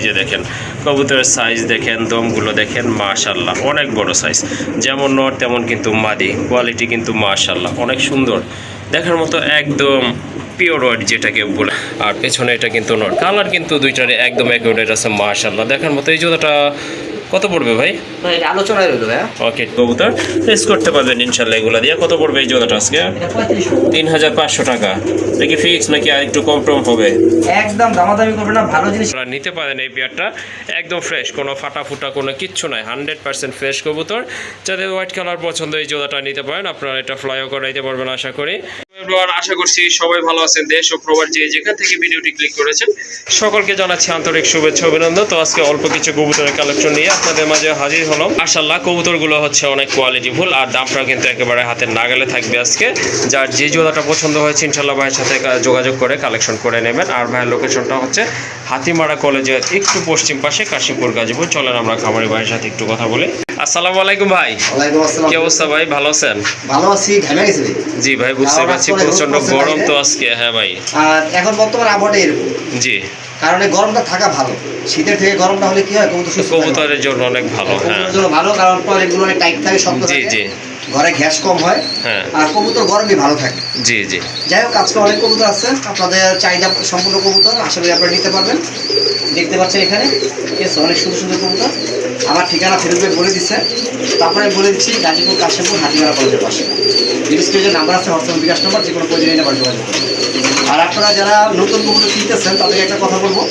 যে দেখেন কবুতরের সাইজ দেখেন, দমগুলো দেখেন, মাশাআল্লাহ অনেক বড় সাইজ। যেমন নর তেমন কিন্তু মাদি, কোয়ালিটি কিন্তু মাশাআল্লাহ অনেক সুন্দর, দেখার মতো একদম পিওর হোয়াইট যেটাকে বলে। আর পেছনে এটা কিন্তু নর, কালার কিন্তু দুইটারে একদম অ্যাকুরেট আছে মাশাআল্লাহ দেখার মতো। এই জোড়াটা কত পড়বে ভাই? আলোচনায় রইল ভাই। ওকে, কবুতর রেস করতে পারবেন ইনশাল্লাহ এগুলা দিয়ে। কত পড়বে এই জোড়াটা আজকে? 3500 টাকা। দেখি ফিক্স নাকি আর একটু কম টম হবে? একদম দামাদামি করবে না, ভালো জিনিস নিতে পারেন। এই পেয়ারটা একদম ফ্রেশ, কোনো ফাটা ফুটা কোনো কিচ্ছু নাই, 100% ফ্রেশ কবুতর। যাদের হোয়াইট কালার পছন্দ এই জোড়াটা নিতে পারেন, আপনারা এটা ফ্লাইও করাইতে পারবেন আশা করি। আশা করছি সবাই ভালো আছেন, দেশ ও প্রবাস যে যেখান থেকে ভিডিওটি ক্লিক করেছেন সকলকে জানাচ্ছি আন্তরিক শুভেচ্ছা অভিনন্দন। তো আজকে অল্প কিছু কবুতরের কালেকশন নিয়ে আপনাদের মাঝে হাজির হলাম। মাশাআল্লাহ কবুতরগুলো হচ্ছে অনেক কোয়ালিটিফুল, আর দামটা কিন্তু একেবারে হাতের নাগালে থাকবে আজকে। যার যে জোড়াটা পছন্দ হয়েছে ইনশাল্লাহ ভাইয়ের সাথে যোগাযোগ করে কালেকশন করে নেবেন। আর ভাইয়ের লোকেশনটা হচ্ছে হাতিমারা কলেজের একটু পশ্চিম পাশে, কাশীপুর গাজীপুর। চলেন আমরা খামারি ভাইয়ের সাথে একটু কথা বলি। আসসালামু আলাইকুম ভাই। ওয়ালাইকুম আসসালাম। কি অবস্থা ভাই, ভালো আছেন? ভালো আছি, ঘেমে গেছি ভাই। জি ভাই বুঝতে পারছি, প্রচন্ড গরম তো আজকে। হ্যাঁ ভাই, আর এখন বর্তমানে আবহাওয়াটা এরকম। জি, কারণ এই গরমটা থাকা ভালো, শীতের থেকে গরমটা হলে কি হয় কবুতরের জন্য অনেক ভালো। হ্যাঁ জন্য ভালো, কারণ টয়লেটগুলো অনেক টাইট থাকে, শক্ত জি থাকে, জি, ঘরে গ্যাস কম হয়। হ্যাঁ আর কবুতর গরমে ভালো থাকে। জি জি। যাই হোক, আজকে অনেক কবুতর আছে, আপনাদের চাহিদা সম্পূর্ণ কবুতর আশা করি আপনারা নিতে পারবেন। দেখতে পাচ্ছেন এখানে ঠিক আছে, অনেক সুন্দর সুন্দর কবুতর। আমার ঠিকানা ফেরত বলে দিচ্ছে, তারপরে বলে দিচ্ছি গাজীপুর কাশীপুর হাতিমারা কলেজের পাশে। ডিসপ্লেতে নাম্বার আছে, হোয়াটসঅ্যাপ বিকাশ নাম্বার, যে কোনো প্রয়োজনীয় নাম্বার যোগাযোগ করুন। আর আপনারা যারা নতুন কবুতর কিনতেছেন তাদেরকে একটা কথা বলবো,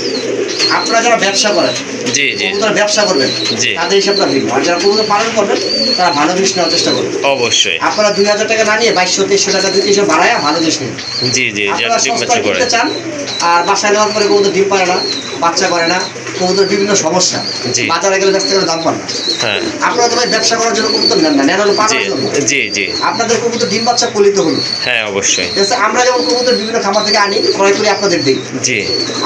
আপনারা যারা ব্যবসা করেন, জি জি, কবুতর ব্যবসা করবেন, জি, তাদের হিসাবটা ভিন্ন। আর যারা কবুতর পালন করবেন তারা ভালো জিনিস নেওয়ার চেষ্টা করবেন। অবশ্যই। আপনারা 2000 টাকা না নিয়ে 2200-2300 টাকা দিয়ে এসব বাড়ায় ভালো জিনিস নেবেন। জি জি, আপনারা যারা ডিম সস্তা বাচ্চা করে কিনতে চান, আর বাসায় নেওয়ার পরে কবুতর ডিম পারে না, বাচ্চা করে না, কবুতর বিভিন্ন সমস্যা, জি, বাজারে গেলে ব্যস্ত করে দাম পান না। হ্যাঁ আপনারা তো ভাই ব্যবসা করার জন্য কবুতর নেন না, নেন হলো জি পালার জন্য। জি জি, আপনাদের কবুতর ডিম বাচ্চা ফলিত হলো। হ্যাঁ অবশ্যই। ঠিক আছে, আমরা যেমন কবুতর বিভিন্ন খামার থেকে আনি, ক্রয় করে আপনাদের দিই। জি,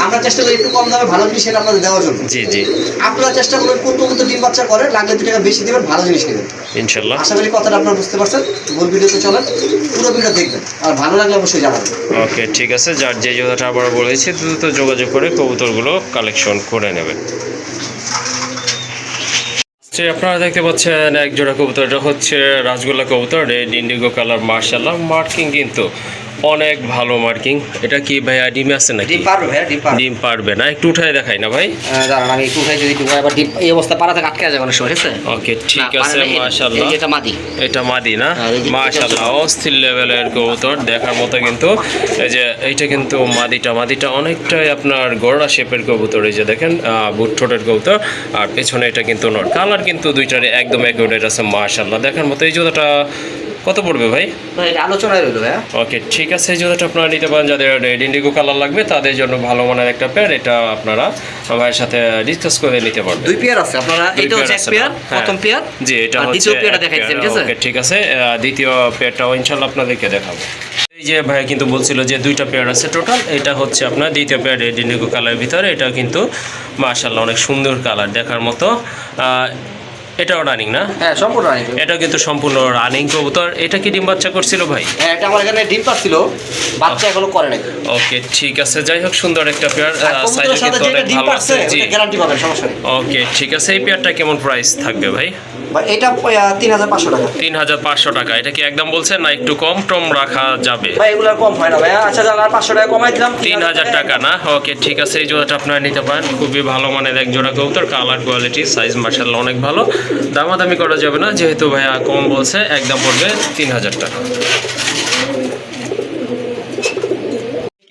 আমরা চেষ্টা করি একটু কম দামে ভালো জিনিস এনে আপনাদের দেওয়ার জন্য। জি জি, আপনারা চেষ্টা করবেন কোন কবুতর ডিম বাচ্চা করে, লাগলে 2 টাকা বেশি দেবেন, ভালো জিনিস নেবেন ইনশাল্লাহ। আশা করি কথাটা আপনারা বুঝতে পারছেন। মূল ভিডিওতে চলেন, পুরো ভিডিও দেখবেন, আর ভালো লাগলে অবশ্যই জানাবেন। ওকে ঠিক আছে, যার যে জোড়াটা আবার বলেছি দ্রুত যোগাযোগ করে কবুতরগুলো কালেকশন করে নেবেন। আপনারা দেখতে পাচ্ছেন এক জোড়া কবুতর, এটা হচ্ছে রাজগোল্লা কবুতর, রেড ইন্ডিগো কালার। মার্শাল্লাহ মার্কিং কিন্তু অনেক ভালো মার্কিং। এটা কি ভাইয়া ডিমে আছে নাকি? ডিম পারবে ভাইয়া, ডিম পারবে না, একটু উঠায় দেখাই না ভাই। দাঁড়ান আমি একটু উঠাই, যদি একটু আবার ডিম এই অবস্থা পাড়াতে আটকে যাবে অনেক সময়। ঠিক আছে, ওকে ঠিক আছে। মাশাআল্লাহ এটা মাদি, এটা মাদি না? মাশাআল্লাহ অস্থির লেভেলের কবুতর, দেখার মতো কিন্তু। এই যে এইটা কিন্তু মাদিটা অনেকটাই আপনার গড়া শেপের কবুতর। এই যে দেখেন বুট ঠোঁটের কবুতর, আর পেছনে এটা কিন্তু নর। কালার কিন্তু দুইটারে একদম অ্যাকুরেট আছে মাশাআল্লাহ দেখার মতো। এই জোড়াটা কত পড়বে ভাই? আলোচনায় রইল ভাইয়া। ওকে ঠিক আছে, এই জোড়াটা আপনারা নিতে পারেন। যাদের রেড ইন্ডিগো কালার লাগবে তাদের জন্য ভালো মানের একটা পেয়ার, এটা আপনারা ভাইয়ের সাথে ডিসকাস করে নিতে পারবেন। 2 পেয়ার আছে, আপনারা এটা হচ্ছে এক পেয়ার, প্রথম পেয়ার। জি, এটা হচ্ছে দ্বিতীয় পেয়ারটা দেখাইছেন। ঠিক আছে, ওকে ঠিক আছে, দ্বিতীয় পেয়ারটাও ইনশাআল্লাহ আপনাদেরকে দেখাবো। এই যে ভাই কিন্তু বলছিল যে 2টা পেয়ার আছে টোটাল, এটা হচ্ছে আপনার দ্বিতীয় পেয়ার রেড ইন্ডিগো কালারের ভিতরে। এটা কিন্তু মাশাআল্লাহ অনেক সুন্দর কালার, দেখার মতো। এটাও রানিং না? হ্যাঁ সম্পূর্ণ রানিং। এটা কিন্তু সম্পূর্ণ রানিং কবুতর। এটা কি ডিম বাচ্চা করছিল ভাই? হ্যাঁ, এটা আমার এখানে ডিম পারছিল, বাচ্চা এখনো করে নাই। ওকে ঠিক আছে, যাই হোক সুন্দর একটা পেয়ার, সাইজ কবুতরের সাথে কিন্তু যেটা অনেক ডিম ভালো পারছে আছে। জি ওটা গ্যারান্টি পাবেন, সমস্যা নেই। ওকে ঠিক আছে, এই পেয়ারটা কেমন প্রাইস থাকবে ভাই? ভাই এটা 3500 টাকা। 3500 টাকা। এটা কি একদম বলছেন না একটু কম টম রাখা যাবে? ভাই এগুলো কম হয় না ভাইয়া। আচ্ছা জান, আর 500 টাকা কমাই দিলাম, 3000 টাকা না? ওকে ঠিক আছে, এই জোড়াটা আপনারা নিতে পারেন। খুবই ভালো মানের এক জোড়া কবুতর, কালার কোয়ালিটি সাইজ মাশাআল্লাহ অনেক ভালো। দামাদামি করা যাবে না, যেহেতু ভাইয়া কম বলছে, একদম পড়বে 3000 টাকা।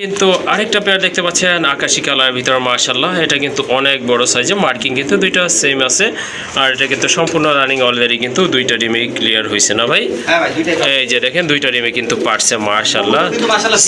কিন্তু আরেকটা পেয়ার দেখতে পাচ্ছেন আকাশি কালার ভিতরে মাশাআল্লাহ, এটা কিন্তু অনেক বড় সাইজে, মার্কিং কিন্তু দুইটা সেম আছে। আর এটা কিন্তু সম্পূর্ণ রানিং, অলরেডি কিন্তু 2টা ডিমে ক্লিয়ার হয়েছে না ভাই? হ্যাঁ ভাই, দুইটাই। এই যে দেখেন 2টা ডিমে কিন্তু পারছে মাশাআল্লাহ।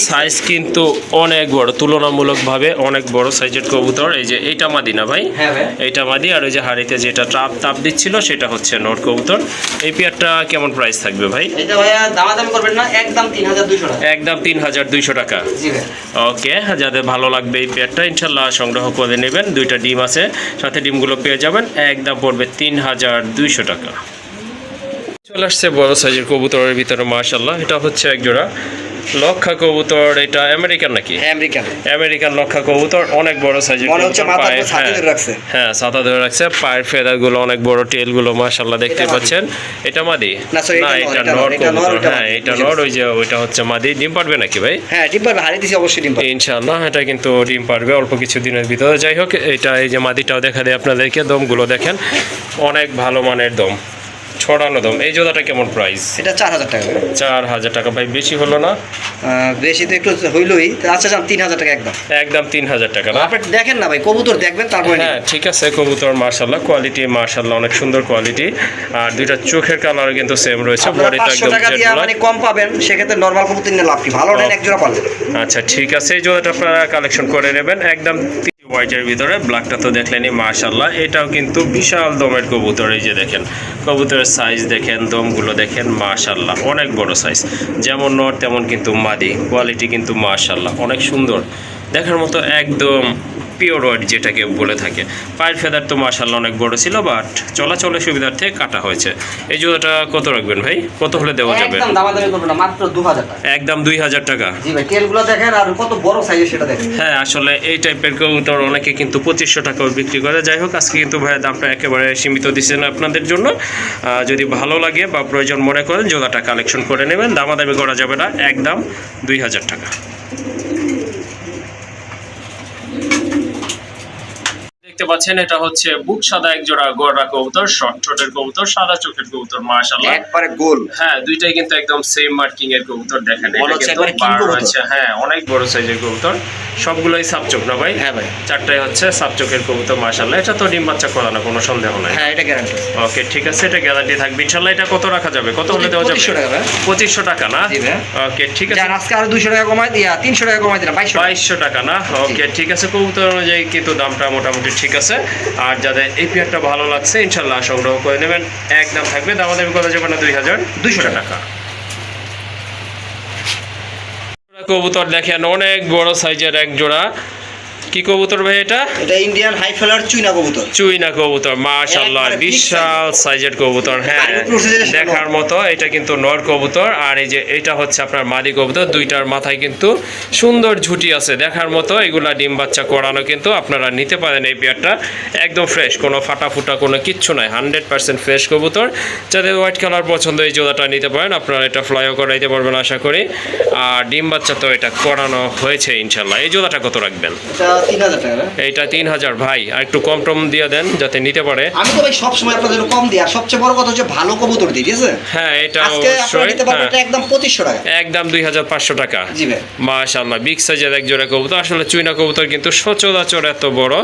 সাইজ কিন্তু অনেক বড়, তুলনামূলকভাবে অনেক বড় সাইজের কবুতর। এই যে এইটা মাদি না ভাই? হ্যাঁ ভাই, এইটা মাদি। আর ওই যে হাড়িতে যেটা তাপ দিচ্ছিল সেটা হচ্ছে নর কবুতর। এই পেয়ারটা কেমন প্রাইস থাকবে ভাই? এটা ভাইয়া দামাদামি করবেন না, একদম 3200 টাকা। একদম 3200 টাকা। জি ভাই। ওকে, যাদের ভালো লাগবে এই পেয়ারটা ইনশাল্লাহ সংগ্রহ করে নেবেন। 2টা ডিম আছে, সাথে ডিমগুলো পেয়ে যাবেন। একদম পড়বে 3200 টাকা। চলে আসছে বড় সাইজের কবুতরের ভিতরে মাশাআল্লাহ, এটা হচ্ছে এক জোড়া লক্ষা কবুতর এটা আমেরিকান নাকি? আমেরিকান আমেরিকান লক্ষা কবুতর অনেক বড় সাইজের মনে হচ্ছে কবুতর, মাথা পায়ের ছাতি ধরে রাখছে। হ্যাঁ ছাতা ধরে রাখছে, পায়ের ফেদার গুলো অনেক বড়, টেল গুলো মাশাআল্লাহ দেখতে এটা পাচ্ছেন। এটা মাদি না, sorry, না, এটা এটা নর, নর এটা নর, কবুতর। এটা হ্যাঁ মাদি। এটা নর, ওই যে ওইটা হচ্ছে মাদি। ডিম পারবে নাকি ভাই? হ্যাঁ ডিম পারবে, হারিয়ে দিছি অবশ্যই ডিম পারবে। ইনশাআল্লাহ এটা কিন্তু ডিম পারবে অল্প কিছু দিনের ভিতরে। যাই হোক, এটা এই যে মাদিটাও দেখা দেয় আপনাদেরকে, দমগুলো দেখেন অনেক ভালো মানের দম, ছড়ানো দম। এই জোড়াটা কেমন প্রাইস? এটা 4000 টাকা। 4000 টাকা ভাই, বেশি হলো না? বেশি তো একটু হইলই। আচ্ছা যান 3000 টাকা একদম। একদম 3000 টাকা না? আপনি দেখেন না ভাই, কবুতর দেখবেন তারপরে হ্যাঁ ঠিক আছে, কবুতর মাশাআল্লাহ কোয়ালিটি মাশাআল্লাহ অনেক সুন্দর কোয়ালিটি। আর দুইটা চোখের কালার কিন্তু সেম রয়েছে, বডিটা 500 একদম টাকা জেড দিয়ে ব্ল্যাক। মানে কম পাবেন, সেক্ষেত্রে নরমাল কবুতর নিয়ে লাভ কি, ভালো নেন এক জোড়া পাবেন। আচ্ছা ঠিক আছে, এই জোড়াটা আপনারা কালেকশন করে নেবেন একদম হোয়াইটের ভিতরে। ব্ল্যাকটা তো দেখলেনই মাশাআল্লাহ, এটাও কিন্তু বিশাল দমের কবুতর। এই যে দেখেন কবুতরের সাইজ দেখেন, দমগুলো দেখেন মাশাআল্লাহ অনেক বড় সাইজ, যেমন নর তেমন কিন্তু মাদি। কোয়ালিটি কিন্তু মাশাআল্লাহ অনেক সুন্দর, দেখার মতো একদম পিওর হোয়াইট যেটাকে বলে থাকে। পায়ের ফেদার তো মাশাআল্লাহ অনেক বড় ছিল, বাট চলাচলের সুবিধার্থে কাটা হয়েছে। এই জোড়াটা কত রাখবেন ভাই, কত হলে দেওয়া যাবে? একদম দামাদামি করবেন না, মাত্র 2000 টাকা। একদম 2000 টাকা। জি ভাই, টেলগুলো দেখেন আর কত বড় সাইজের সেটা দেখেন। হ্যাঁ আসলে এই টাইপের কবুতর অনেকে কিন্তু 2500 টাকাও বিক্রি করে। যাই হোক, আজকে কিন্তু ভাইয়া দামটা একেবারে সীমিত দিচ্ছেন আপনাদের জন্য। যদি ভালো লাগে বা প্রয়োজন মনে করেন জোড়াটা কালেকশন করে নেবেন, দামাদামি করা যাবে না, একদম 2000 টাকা। দেখতে পাচ্ছেন এটা হচ্ছে বুক সাদা এক জোড়া গড়া কবুতর, শর্ট ঠোঁটের কবুতর, সাদা চোখের কবুতর মাশাআল্লাহ একবারে গোল। হ্যাঁ দুইটাই কিন্তু একদম সেম মার্কিং এর কবুতর। দেখেন মনে এটা হচ্ছে কিন্তু একবারে king বার কবুতর। রয়েছে, হ্যাঁ অনেক বড় সাইজের কবুতর, সবগুলোই সাপচোক না ভাই? হ্যাঁ ভাই। চারটাই হচ্ছে সাপচোকের কবুতর মাশাআল্লাহ। এটা তো ডিম বাচ্চা করানো, কোনো সন্দেহ নাই। হ্যাঁ এটা গ্যারান্টি। ওকে ঠিক আছে, এটা গ্যারান্টি থাকবে ইনশাআল্লাহ। এটা কত রাখা যাবে, কত হলে দেওয়া যাবে? 2500 টাকা ভাই। 2500 টাকা না? জি ভাই। ওকে ঠিক আছে, যান আজকে আরো 200 টাকা কমাই দিয়া 300 টাকা কমাই দিলাম, 2200 টাকা না? ওকে ঠিক আছে, কবুতর অনুযায়ী কিন্তু দামটা মোটামুটি ঠিক আছে। আর যাদের এই পেয়ারটা ভালো লাগছে ইনশাআল্লাহ সংগ্রহ করে নেবেন, একদম থাকবে, দামাদামি করা যাবে না, 2200 টাকা। কবুতর দেখেন অনেক বড় সাইজের এক জোড়া, কি কবুতর ভাই এটা? এটা ইন্ডিয়ান হাই ফেলার চুইনা কবুতর। চুইনা কবুতর মাশাআল্লাহ, একবারে big বিশাল সাইজের কবুতর। হ্যাঁ আর process এর দেখার মতো। এটা কিন্তু নর কবুতর, আর এই যে এটা হচ্ছে আপনার মাদি কবুতর। দুইটার মাথায় কিন্তু সুন্দর ঝুটি আছে, দেখার মতো। এগুলা ডিম বাচ্চা করানো, কিন্তু আপনারা নিতে পারেন এই পেয়ারটা একদম ফ্রেশ, কোনো ফাটা ফুটা কোনো কিচ্ছু নাই, 100% ফ্রেশ কবুতর। যাদের হোয়াইট কালার পছন্দ এই জোড়াটা নিতে পারেন, আপনারা এটা ফ্লাইও করাইতে পারবেন আশা করি। আর ডিম বাচ্চা তো এটা করানো হয়েছে ইনশাল্লাহ। এই জোড়াটা কত রাখবেন? এটা 3000 টাকা। এইটা 3000 ভাই, আর একটু কম টম দিয়ে দেন যাতে নিতে পারে। আমি তো ভাই সব সময় আপনাদের কম দিই, আর সবচেয়ে বড় কথা হচ্ছে ভালো কবুতর দিই, ঠিক আছে? হ্যাঁ এটা আজকে আপনারা অবশ্যই, নিতে পারবেন হ্যাঁ, এটা একদম 2500 টাকা। একদম 2500 টাকা। জি ভাই। মাশাআল্লাহ বিগ সাইজের এক জোড়া কবুতর। আসলে চুইনা কবুতর কিন্তু সচরাচর এত বড়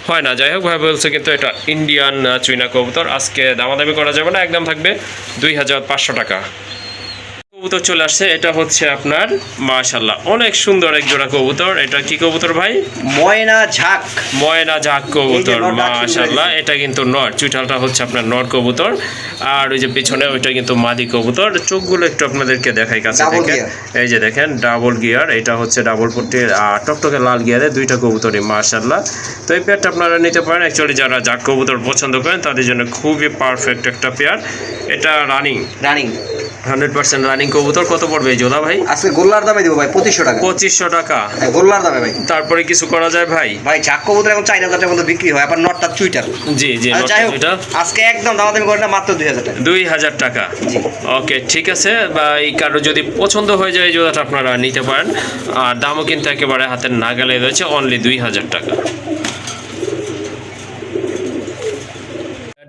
হয় না। যাই হোক ভাই বলছে কিন্তু এটা ইন্ডিয়ান চুইনা কবুতর। আজকে দামাদামি করা যাবে না, একদম থাকবে 2500 টাকা। কবুতর চলে আসছে, এটা হচ্ছে আপনার মাশাআল্লাহ অনেক সুন্দর এক জোড়া কবুতর। এটা কি কবুতর ভাই? ময়না ঝাক। ময়না ঝাক কবুতর এই যে নর ডাক শুরু মাশাআল্লাহ। হয়েছে। এটা কিন্তু নর, চুইঠালটা হচ্ছে আপনার নর কবুতর। আর ওই যে পিছনে ওইটা কিন্তু মাদি কবুতর। চোখগুলো একটু আপনাদেরকে দেখাই কাছে Double থেকে। gear। এই যে দেখেন ডাবল গিয়ার, এটা হচ্ছে ডাবল পট্টির টকটকে লাল গিয়ারে দুইটা কবুতরই মাশাআল্লাহ। তো এই পেয়ারটা আপনারা নিতে পারেন। অ্যাকচুয়ালি যারা ঝাক কবুতর পছন্দ করেন তাদের জন্য খুবই পারফেক্ট একটা পেয়ার। এটা রানিং 100% রানিং কবুতর। কত পড়বে এই জোড়া ভাই? আজকে গোল্লার দামে দিব ভাই 2500 টাকা। 2500 টাকা। হ্যাঁ, গোল্লার দামে ভাই। তারপরে কিছু করা যায় ভাই? ভাই ঝাক কবুতর এখন 4000 টাকার মতো বিক্রি হয়, আবার নটটা চুইটার। জি জি, আর যাই হোক, এটা আজকে একদম দামাদামি করে না, মাত্র 2000 টাকা। 2000 টাকা। জি। ওকে ঠিক আছে, বা এই কারো যদি পছন্দ হয়ে যায় এই জোড়াটা আপনারা নিতে পারেন। আর দামও কিন্তু একেবারে হাতের নাগালে রয়েছে, অনলি 2000 টাকা।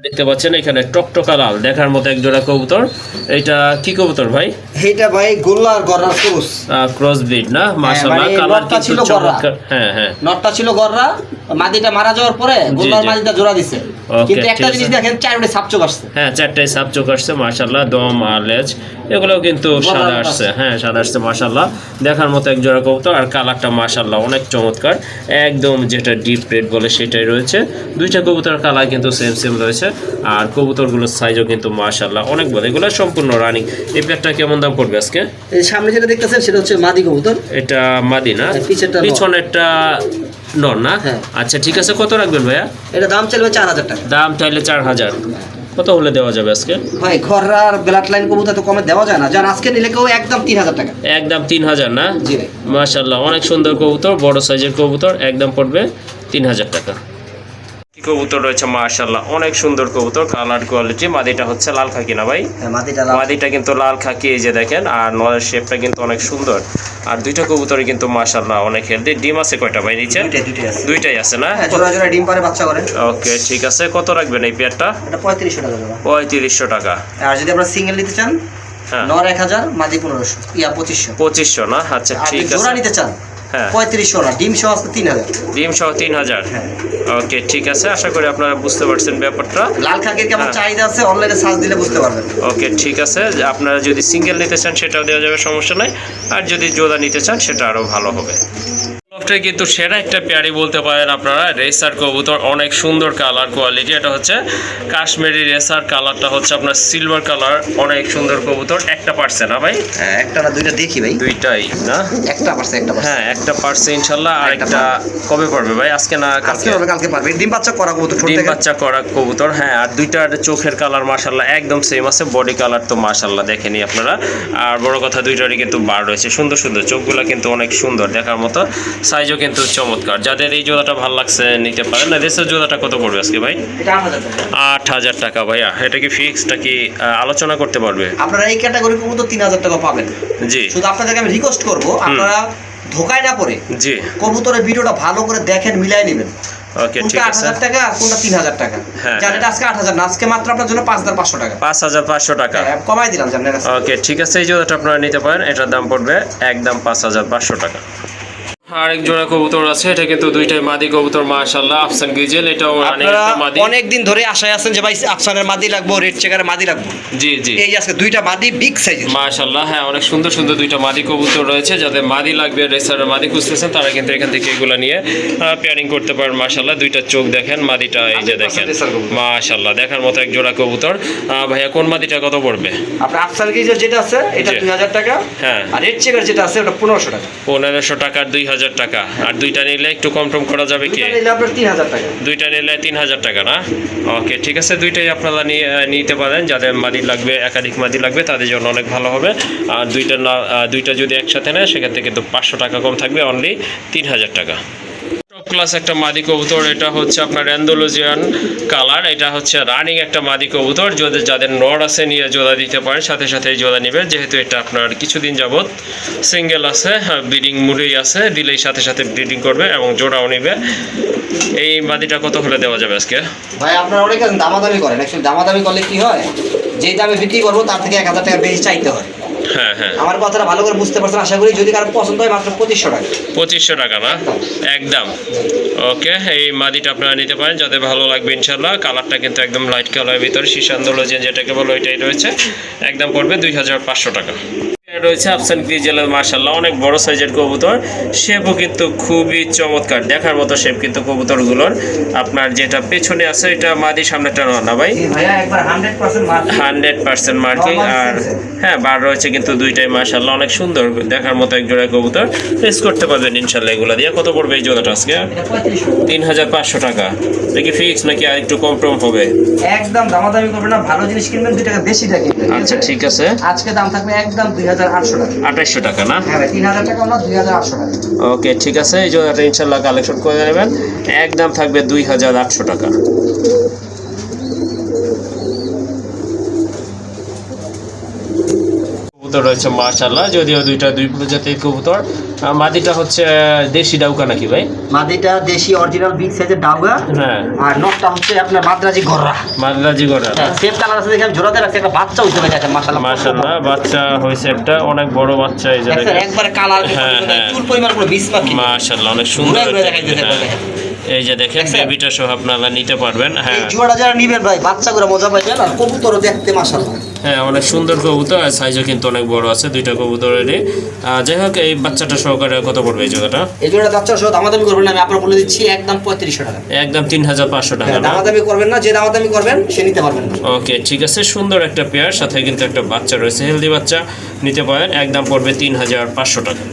দেখতে পাচ্ছেন এখানে টকটকা লাল দেখার মতো এক জোড়া কবুতর। এটা কি কবুতর ভাই? এইটা ভাই গোল্লার গররা ক্রস। ক্রস ব্রিড না? মাশাআল্লাহ মানে কালার নটটা কিন্তু ছিল গররা। চমৎকার। হ্যাঁ হ্যাঁ, নটটা ছিল গররা, মাদিটা মারা যাওয়ার পরে গোল্লার জি। মাদিটা জোড়া দিছে। Okay, কিন্তু একটা ঠিক জিনিস আছে। দেখেন, চারটে সাপচোক আসছে। হ্যাঁ চারটায় সাপ চোখ আসছে মাশাআল্লাহ। দম আর লেজ এগুলোও কিন্তু সাদা আসছে। হ্যাঁ সাদা আসছে মাশাআল্লাহ, দেখার মতো এক জোড়া কবুতর। আর কালারটা মাশাআল্লাহ অনেক চমৎকার, একদম যেটা ডিপ রেড বলে সেটাই রয়েছে। দুইটা কবুতরের কালার কিন্তু সেম সেম রয়েছে। আর কবুতরগুলোর সাইজও কিন্তু মাশাআল্লাহ অনেক বড়। এগুলো সম্পূর্ণ রানিং। এই পেয়ারটা কেমন দাম পড়বে আজকে? এই সামনে যেটা দেখতেছেন সেটা হচ্ছে মাদি কবুতর। এটা মাদি না? হ্যাঁ, পিছেরটা নর। পিছনেরটা নর না? হ্যাঁ। আচ্ছা ঠিক আছে, কত রাখবেন ভাইয়া? এটা দাম চলবে 4000 টাকা। দাম চাইলে 4000। কত হলে দেওয়া যাবে আজকে? ভাই ঘররার ব্লাড লাইন কবুতর তো কমে দেওয়া যায় না, যার আজকে নিলে কেউ একদম 3000 টাকা। একদম 3000 না? জি ভাই। মাশাআল্লাহ, অনেক সুন্দর কবুতর, বড় সাইজের কবুতর, একদম পড়বে 3000 টাকা। কি কবুতর রয়েছে মাশাআল্লাহ, অনেক সুন্দর কবুতর, কালার কোয়ালিটি। মাদিটা হচ্ছে লাল খাকি না ভাই? হ্যাঁ মাদিটা লাল। মাদিটা কিন্তু লাল খাকি, এই যে দেখেন, আর নলের শেপটা কিন্তু অনেক সুন্দর। আর দুইটা কবুতরই কিন্তু মাশাআল্লাহ অনেক হেলদি। ডিম আছে কয়টা ভাই নিচে? দুইটাই আছে। দুইটাই আছে না? হ্যাঁ জোড়া জোড়া ডিম পারে, বাচ্চা করে। ওকে ঠিক আছে, কত রাখবেন এই পেয়ারটা? এটা 3500 টাকা জোড়া। 3500 টাকা। আর যদি আপনারা সিঙ্গেল নিতে চান, হ্যাঁ নর 1000, মাদি 1500, ইয়া 2500। 2500 না? আচ্ছা আর ঠিক যদি জোড়া আছে। নিতে চান হ্যাঁ 3500 না, ডিম সহ আছে 3000। ডিম সহ 3000। হ্যাঁ। ওকে ঠিক আছে, আশা করি আপনারা বুঝতে পারছেন ব্যাপারটা। লাল খাকির কেমন হ্যাঁ। চাহিদা আছে অনলাইনে সার্চ দিলে বুঝতে পারবেন। ওকে ঠিক আছে, যে আপনারা যদি সিঙ্গেল নিতে চান সেটাও দেওয়া যাবে, সমস্যা নাই। আর যদি জোড়া নিতে চান সেটা আরও ভালো হবে। সবটাই কিন্তু সেরা একটা পেয়ারি বলতে পারেন আপনারা। রেসার কবুতর, অনেক সুন্দর কালার কোয়ালিটি। এটা হচ্ছে কাশ্মীরি রেসার, কালারটা হচ্ছে আপনার সিলভার কালার, অনেক সুন্দর কবুতর। একটা পারছে না ভাই? হ্যাঁ একটা না দুইটা দেখি ভাই। দুইটাই না? একটা পারছে, একটা পারছে। হ্যাঁ একটা পারছে ইনশাল্লাহ। আর একটা একটা কবে পারবে ভাই? আজকে না আজকে কালকে? হবে, কালকে পারবে। ডিম বাচ্চা করা কবুতর, ছোট ডিম থেকে। বাচ্চা করা কবুতর। হ্যাঁ, আর দুইটার চোখের কালার মাশাল্লাহ একদম সেম আছে, বডি কালার তো মাশাল্লাহ দেখেনি আপনারা। আর বড় কথা দুইটারই কিন্তু বার রয়েছে, সুন্দর সুন্দর চোখগুলো কিন্তু অনেক সুন্দর দেখার মতো, সাইজও কিন্তু চমৎকার। যাদের এই জোড়াটা ভালো লাগছে নিতে পারেন। না দেশের জোড়াটা কত পড়বে আজকে ভাই? এটা 8000 টাকা। 8000 টাকা ভাইয়া। এটা কি ফিক্সটা কি আলোচনা করতে পারবে? আপনারা এই ক্যাটাগরি কবুতর 3000 টাকা পাবেন। জি শুধু আপনাদেরকে আমি রিকোয়েস্ট করব, আপনারা ধোকায় না পড়ে জি। কবুতরের ভিডিওটা ভালো করে দেখেন, মিলাই নেবেন। ওকে ঠিক কোনটা আছে। 8000 টাকা আর কোনটা 3000 টাকা। হ্যাঁ, জানেন এটা আজকে 8000 না, আজকে মাত্র আপনার জন্য 5500 টাকা। 5500 টাকা। হ্যাঁ, কমাই দিলাম জানেন কাছে। ওকে ঠিক আছে, এই জোড়াটা আপনারা নিতে পারেন। এটার দাম পড়বে একদম 5500 টাকা। আরেক জোড়া কবুতর আছে, এটা কিন্তু দুইটাই মাদি কবুতর মাশাআল্লাহ, আফসান গিজেল। এটাও রানিং আপনারা একটা মাদি। অনেক দিন ধরে আশায় আছেন যে ভাই আফসানের মাদি লাগবো, রেড চেকারের মাদি লাগবো। জি জি এই আজকে দুইটা মাদি বিগ সাইজের। মাশাআল্লাহ। হ্যাঁ অনেক সুন্দর সুন্দর দুইটা মাদি কবুতর রয়েছে। যাদের মাদি লাগবে, রেসারের মাদি খুঁজতেছেন, তারা কিন্তু এখান থেকে এগুলো নিয়ে পেয়ারিং করতে পারেন। মাশাআল্লাহ দুইটা চোখ দেখেন, মাদিটা এই যে দেখেন মাশাআল্লাহ দেখার মতো এক জোড়া কবুতর। ভাইয়া কোন মাদিটা কত পড়বে? আপনার আফসান গিজের যেটা আছে এটা জি। 2000 টাকা। হ্যাঁ আর রেড চেকার যেটা আছে ওটা 1500 টাকা। 1500 টাকা আর 2000 টাকা। আর দুইটা নিলে একটু কম টম করা যাবে কি? দুইটা নিলে আপনার 3000 টাকা। দুইটা নিলে 3000 টাকা না? ওকে ঠিক আছে, দুইটাই আপনারা নিতে পারেন। যাদের মাদি লাগবে, একাধিক মাদি লাগবে, তাদের জন্য অনেক ভালো হবে। আর দুইটা যদি একসাথে নেয় সেক্ষেত্রে কিন্তু 500 টাকা কম থাকবে, অনলি 3000 টাকা। টপ ক্লাস একটা মাদি কবুতর। এটা হচ্ছে আপনার অ্যান্ডালুজিয়ান কালার। এটা হচ্ছে রানিং একটা মাদি কবুতর। যাদের নর আছে নিয়ে জোড়া দিতে পারেন, সাথে সাথে এই জোড়া নেবেন, যেহেতু এটা আপনার কিছুদিন যাবত সিঙ্গেল আছে, ব্রিডিং মুডেই আছে, দিলেই সাথে সাথে ব্রিডিং করবে এবং জোড়াও নেবে। এই মাদিটা কত হলে দেওয়া যাবে আজকে? ভাই আপনারা অনেক দামাদামি করেন, অ্যাকচুয়ালি দামাদামি করলে কি হয়, যে দামে বিক্রি করবো তার থেকে 1000 টাকা বেশি চাইতে হয়। হ্যাঁ হ্যাঁ আমার কথাটা ভালো করে বুঝতে পারছেন আশা করি। যদি কারো পছন্দ হয় মাত্র 2500 টাকা। 2500 টাকা না? একদম ওকে। এই মাদিটা আপনারা নিতে পারেন, যাদের ভালো লাগবে ইনশাল্লাহ। কালারটা কিন্তু একদম লাইট কালারের ভিতরে, শিশান্দোলজিয়ান যেটাকে বলো ওইটাই রয়েছে। একদম পড়বে 2500 টাকা। রয়েছে আফসান গ্রিজেলের মাশাআল্লাহ অনেক বড় সাইজের কবুতর। শেপও কিন্তু খুবই চমৎকার, দেখার মতো শেপ কিন্তু কবুতরগুলোর। আপনার যেটা পেছনে আছে এটা মাদি, সামনেটা না ভাই? ভাইয়া একবার 100% মার্কিং। 100% মার্কিং। আর হ্যাঁ বার রয়েছে কিন্তু দুইটাই মাশাআল্লাহ অনেক সুন্দর, দেখার মতো এক জোড়া কবুতর। টেস্ট করতে পারবেন ইনশাআল্লাহ এগুলা দিয়ে। কত পড়বে এই জোড়াটা আজকে? এটা 3500। 3500 টাকা। দেখি ফিক্স নাকি আর একটু কম টম হবে? একদম দামাদামি করবেন না, ভালো জিনিস কিনবেন 2 টাকা বেশি টাকা কিনবেন। আচ্ছা ঠিক আছে, আজকে দাম থাকবে একদম 2800 টাকা। 2800 টাকা না? হ্যাঁ ভাই 3000 টাকা না, 2800 টাকা। ওকে ঠিক আছে, এই জোড়াটা ইনশাল্লাহ কালেকশন করে নেবেন। একদম থাকবে 2800 টাকা। কবুতর রয়েছে মাশাআল্লাহ, যদিও দুই প্রজাতির কবুতর। মাদিটা হচ্ছে দেশি ডাউকা নাকি ভাই? মাদিটা দেশি অরিজিনাল বিগ সাইজের ডাউগা। হ্যাঁ। আর নটটা হচ্ছে আপনার মাদ্রাজি গররা। মাদ্রাজি গড়া। হ্যাঁ সেম কালার আছে, দেখে আমি জোড়াতে রাখছি, একটা বাচ্চা উঠে গেছে মাশাআল্লাহ। মাশাআল্লাহ বাচ্চা হয়েছে একটা, অনেক বড় বাচ্চা। এই যে দেখেন দেখেন একবারে কালার, হ্যাঁ, হ্যাঁ। চুল পরিমাণ পুরো বিসমার্ক। মাশাআল্লাহ অনেক সুন্দর। ঘুরে ঘুরে দেখাইতেছে হ্যাঁ। দেখেন। এই যে দেখেন বেবিটা সহ আপনারা নিতে পারবেন। হ্যাঁ এই জোড়া যারা নিবেন ভাই বাচ্চাগুলো মজা পাইবেন, আর কবুতরও দেখতে মাশাআল্লাহ। হ্যাঁ অনেক সুন্দর কবুতর, আর সাইজও কিন্তু অনেক বড় আছে দুইটা কবুতরেরই। যাই হোক এই বাচ্চাটা সহকারে কত পড়বে এই জোড়াটা? এই জোড়া বাচ্চা সহ দামাদামি করবেন না, আমি আপনার বলে দিচ্ছি একদম 3500 টাকা। একদম 3500 টাকা না? দামাদামি করবেন না, যে দামাদামি করবেন সে নিতে পারবেন না। ওকে ঠিক আছে, সুন্দর একটা পেয়ার, সাথে কিন্তু একটা বাচ্চা রয়েছে, হেলদি বাচ্চা, নিতে পারেন। একদম পড়বে 3500 টাকা।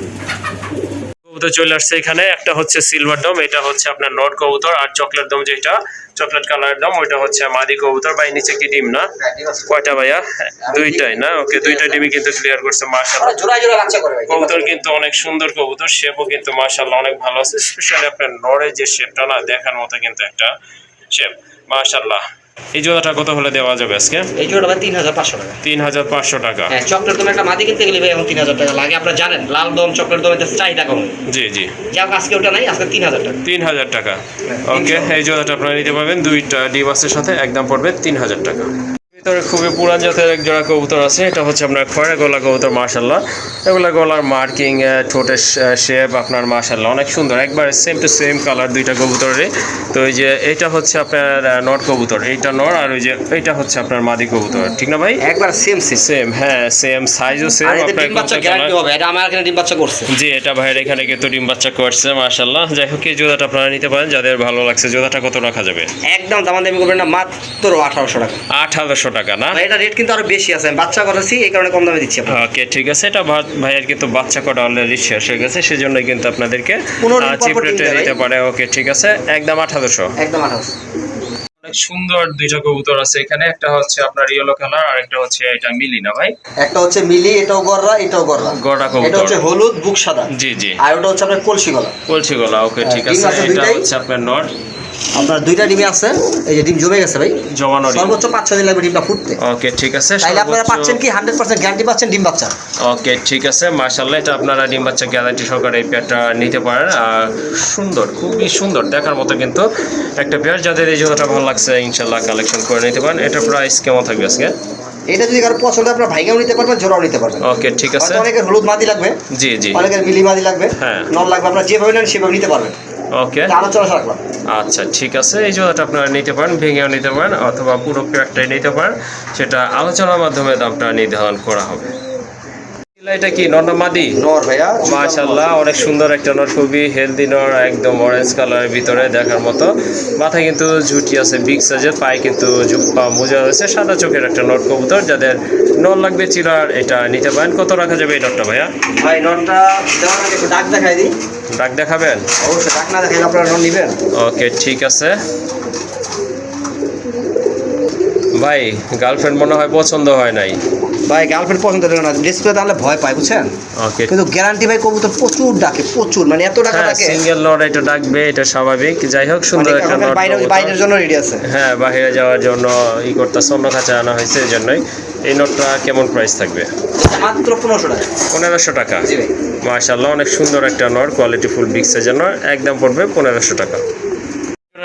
কবুতর চলে আসছে এখানে, একটা হচ্ছে সিলভার দম, এটা হচ্ছে আপনার নট কবুতর, আর চকলেট দম যেটা চকলেট কালারের দম ওইটা হচ্ছে মাদি কবুতর। ভাই নিচে কি ডিম না? কয়টা ভাইয়া? দুইটাই না? ওকে, দুইটা ডিমই কিন্তু ক্লিয়ার করছে মাশাআল্লাহ। জোড়া জোড়া বাচ্চা করে ভাই। কবুতর কিন্তু অনেক সুন্দর কবুতর, শেপও কিন্তু মাশাআল্লাহ অনেক ভালো আছে, স্পেশালি আপনার নরের যে শেপটা না দেখার মতো কিন্তু একটা শেপ মাশাআল্লাহ। এই জোড়াটা কত হলে দেওয়া যাবে আজকে? এই জোড়াটা ভাই 3500 টাকা। 3500 টাকা। হ্যাঁ, চকলেট দম একটা মাদি কিনতে গেলে ভাই এখন 3000 টাকা লাগে, আপনারা জানেন লাল দম চকলেট দম এতে চাহিদা কম। জি জি, যাক আজকে ওটা নাই, আজকে 3000 টাকা। 3000 টাকা। ওকে, এই জোড়াটা আপনারা নিতে পারবেন, দুইটা ডিম আছে সাথে, একদম পড়বে 3000 টাকা। ভিতরে খুবই পুরান জাতের এক জোড়া কবুতর আছে, এটা হচ্ছে আপনার খয়রা গলা কবুতর মাশাআল্লাহ। এগুলা গলার মার্কিং, ঠোঁটের শেপ আপনার মাশাআল্লাহ অনেক সুন্দর, একবার সেম টু সেম কালার দুইটা কবুতরের। তো এই যে এটা হচ্ছে আপনার নর কবুতর, এইটা নর, আর ওই যে এইটা হচ্ছে আপনার মাদি কবুতর, ঠিক না ভাই? একবার সেম সেম। সেম, হ্যাঁ সেম সাইজও সেম। আর এতে আপনার ডিম বাচ্চা গ্যারান্টি হবে, এটা আমার এখানে ডিম বাচ্চা করছে। জি, এটা ভাইয়ের এখানে কিন্তু ডিম বাচ্চা করছে মাশাআল্লাহ। যাই হোক, এই জোড়াটা আপনারা নিতে পারেন যাদের ভালো লাগছে। জোড়াটা কত রাখা যাবে? একদম দামাদামি করবেন না, মাত্র 1800 টাকা। 1800 টাকা না? ভাই এটা রেট কিন্তু আরো বেশি আছে, আমি বাচ্চা করাছি এই কারণে কম দামে দিচ্ছি আপনাকে। ওকে ঠিক আছে, এটা ভাইয়ের কিন্তু বাচ্চা কটা অলরেডি শেষ হয়ে গেছে, সেজন্যই কিন্তু আপনাদেরকে 15 দিন পর চিপ পর রেটে ডিম দেয় দিতে ভাই। পারে। ওকে ঠিক আছে, একদম 1800। একদম 1800। অনেক সুন্দর দুইটা কবুতর আছে এখানে, একটা হচ্ছে আপনার ইয়েলো কালার আর একটা হচ্ছে এটা মিলি না ভাই? একটা হচ্ছে মিলি, এটাও গররা, এটাও গররা। গড়া কবুতর। এটা হচ্ছে হলুদ বুক সাদা। জি জি। আর ওটা হচ্ছে আপনার কলসি গলা। কলসি গলা। ওকে ঠিক ডিম আছে, আছে এটা দুইটাই। হচ্ছে আপনার নট। আপনার দুইটা ডিমে আছে, এই যে ডিম জমে গেছে ভাই, জমানো ডিম। সর্বোচ্চ 5-6 দিন লাগবে ডিমটা ফুটতে। ওকে ঠিক আছে, তাইলে আপনারা সর্বোচ্চ- পাচ্ছেন কি 100% গ্যারান্টি পাচ্ছেন ডিম বাচ্চা। ওকে ঠিক আছে মাশাআল্লাহ, এটা আপনারা ডিম বাচ্চা গ্যারান্টি সহকারে এই পেয়ারটা নিতে পারেন। আর সুন্দর, খুবই সুন্দর দেখার মতো কিন্তু একটা পেয়ার। যাদের এই জোড়াটা ভালো লাগছে ইনশাআল্লাহ কালেকশন করে নিতে পারেন। এটার প্রাইস কেমন থাকবে আজকে? এটা যদি কারো পছন্দ আপনারা ভাইগাও নিতে পারবেন, জোড়াও নিতে পারবেন। ওকে ঠিক আছে। হয়তো অনেকের হলুদ মাদি লাগবে, জি জি। অনেকের মিলি মাদি লাগবে, হ্যাঁ। নল লাগবে, আপনারা যেভাবে নেন সেভাবে নিতে পারবেন। ওকে এটা আলোচনা রাখলাম। আচ্ছা ঠিক আছে, এই জোড়াটা আপনারা নিতে পারেন, ভেঙেও নিতে পারেন অথবা পুরো পেয়ারটাই নিতে পারেন, সেটা আলোচনার মাধ্যমে দামটা নির্ধারণ করা হবে। এটা কি নর না মাদি? নর ভাইয়া, মাশাআল্লাহ অনেক সুন্দর একটা নর, খুবই হেলদি নর, একদম অরেঞ্জ কালারের ভিতরে দেখার মতো। মাথায় কিন্তু ঝুটি আছে বিগ সাইজের, পায়ে কিন্তু জুপ্পা মোজা রয়েছে, সাদা চোখের একটা নর কবুতর। যাদের নর লাগবে চিলার এটা নিতে পারেন। কত রাখা যাবে এই নরটা ভাইয়া? ভাই নরটা দেওয়ার আগে একটু ডাক দেখাই দিই। ডাক দেখাবেন? অবশ্যই, ডাক না দেখাইলে আপনারা নর নেবেন। ওকে ঠিক আছে। ভাই গার্লফ্রেন্ড মনে হয় পছন্দ হয় নাই। ভাই গার্লফ্রেন্ড পছন্দ করে না, ডিসপ্লে তাহলে ভয় পায় বুঝছেন। ওকে কিন্তু গ্যারান্টি ভাই কবুতর প্রচুর ডাকে, প্রচুর, মানে এত ডাকা ডাকে। সিঙ্গেল নর এটা ডাকবে, এটা স্বাভাবিক। যাই হোক, সুন্দর মানে একটা এখন নর বাইরে কবুতর। বাইরের জন্য রেডি আছে। হ্যাঁ, বাইরে যাওয়ার জন্য করতেছে, অন্য কাছে আনা হয়েছে, এই জন্যই। এই নটটা কেমন প্রাইস থাকবে? মাত্র 1500 টাকা। 1500 টাকা। জি ভাই। মাশাআল্লাহ অনেক সুন্দর একটা নর, কোয়ালিটি ফুল বিগ সাইজের নর, একদম পড়বে 1500 টাকা।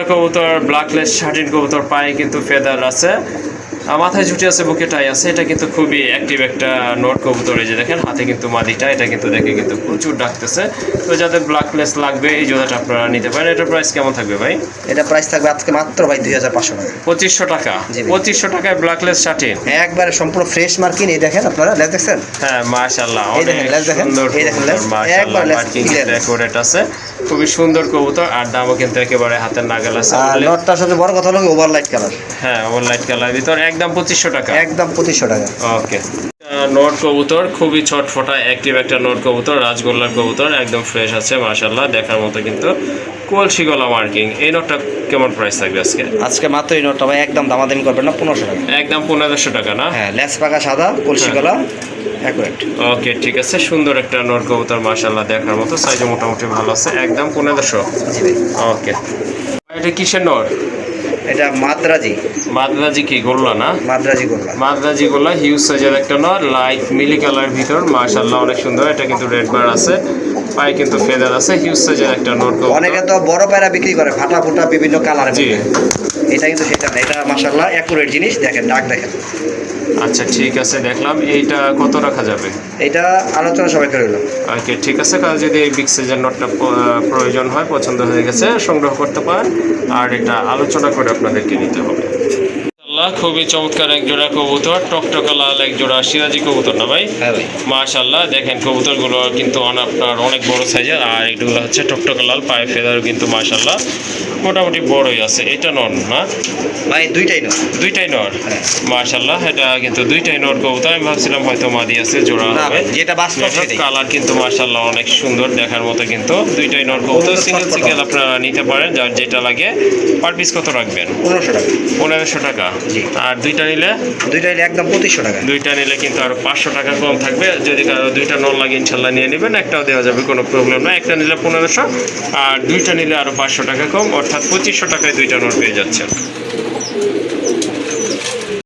কবুতর ব্ল্যাকলেস শার্টিন কবুতর, পায়ে কিন্তু ফেদার আছে, মাথায় ঝুটি আছে, বুকে টাই আছে। এটা কিন্তু খুবই অ্যাক্টিভ একটা নট কবুতর। এই যে দেখেন হাতে কিন্তু মাদিটা, এটা কিন্তু দেখে কিন্তু প্রচুর ডাকতেছে। তো যাদের ব্ল্যাকলেস লাগবে এই জোড়াটা আপনারা নিতে পারেন। এটার প্রাইস কেমন থাকবে ভাই? এটা প্রাইস থাকবে আজকে মাত্র ভাই 2500 টাকা। 2500 টাকা। জি ভাই। 2500 টাকায় ব্ল্যাকলেস শার্টিন। একবারে সম্পূর্ণ ফ্রেশ মার্কিং। এই দেখেন আপনারা লেজ দেখছেন? হ্যাঁ মাশাআল্লাহ এই দেখেন, অনেক লেজ দেখেন, সুন্দর এই দেখেন কবুতর, লেজ, মাশাআল্লাহ একবার লেজ মার্কিং clear। ডেকোরেট আছে, খুবই সুন্দর কবুতর। আর দামও কিন্তু একেবারে হাতের নাগাল আছে। আর নটটার সাথে বড় কথা হলো ওভারলাইট কালার। হ্যাঁ, ওভার লাইট কালার ভিতর, একদম 2500 টাকা। একদম 2500 টাকা। ওকে, নট কবুতর খুবই ছটফটা অ্যাক্টিভ একটা নট কবুতর, রাজগোল্লার কবুতর, একদম ফ্রেশ আছে মাশাআল্লাহ দেখার মতো কিন্তু কলসি গলা মার্কিং। এই নটটা কেমন প্রাইস থাকবে আজকে? আজকে মাত্র এই নটটা ভাই একদম দামাদামি করবেন না, 1500 টাকা। একদম 1500 টাকা না? হ্যাঁ, লেস পাকা সাদা, কলসি গলা, অ্যাকুরেট। ওকে ঠিক আছে, সুন্দর একটা নট কবুতর মাশাআল্লাহ দেখার মতো, সাইজও মোটামুটি ভালো আছে, একদম 1500। জি ভাই। ওকে, এটা কিসের নট? এটা মাদ্রাজি। মাদ্রাজি কি গোল্লা না? মাদ্রাজি গোল্লা। মাদ্রাজি গোল্লা, হিউজ সাইজের একটা নট, লাইট মিলি কালার ভিতর, মাশাআল্লাহ অনেক সুন্দর। এটা কিন্তু রেড বার আছে, পায়ে কিন্তু ফেদার আছে, হিউজ সাইজের একটা নট কবুতর। অনেকে তো বড় পায়রা বিক্রি করে ফাটা ফুটা বিভিন্ন কালার। জি। এটা কিন্তু সেটা না, এটা মাশাআল্লাহ অ্যাকুরেট জিনিস। দেখেন ডাক দেখেন। আচ্ছা ঠিক আছে, দেখলাম। এইটা কত রাখা যাবে? এটা আলোচনা সবাই করে হলো। ওকে ঠিক আছে, কারণ যদি এই বিগ সাইজের নোটটা প্রয়োজন হয়, পছন্দ হয়ে গেছে, সংগ্রহ করতে পারেন। আর এটা আলোচনা করে আপনাদেরকে নিতে হবে। মাশাআল্লাহ খুবই চমৎকার এক জোড়া কবুতর, টকটকা লাল এক জোড়া সিরাজি কবুতর না ভাই? হ্যাঁ ভাই। মাশাআল্লাহ দেখেন কবুতরগুলো কিন্তু আপনার অনেক বড় সাইজের, আর এগুলো হচ্ছে টকটকা লাল, পায়ে ফেদারও কিন্তু মাশাআল্লাহ মোটামুটি বড়ই আছে। এটা নর না ভাই? দুইটাই নর। দুইটাই নর? হ্যাঁ। মাশাআল্লাহ এটা কিন্তু দুইটাই নর কবুতর। আমি ভাবছিলাম হয়তো মাদি আছে, জোড়া না হবে। ভাই, যেটা বাস্তব সেটাই। কালার কিন্তু মাশাআল্লাহ অনেক সুন্দর দেখার মতো, কিন্তু দুইটাই নর কবুতর। সিঙ্গেল সিঙ্গেল আপনারা নিতে পারেন, যার যেটা লাগে। পার পিস কত রাখবেন? 1500 টাকা। 1500 টাকা। জি। আর দুইটা নিলে? দুইটা নিলে একদম 2500 টাকা। দুইটা নিলে কিন্তু আরো 500 টাকা কম থাকবে। যদি কারো দুইটা নল লাগে ইনশাল্লাহ নিয়ে নেবেন, একটাও দেওয়া যাবে, কোনো প্রবলেম না। একটা নিলে 1500, আর দুইটা নিলে আরো 500 টাকা কম, অর্থাৎ 2500 টাকায় দুইটা নল পেয়ে যাচ্ছেন।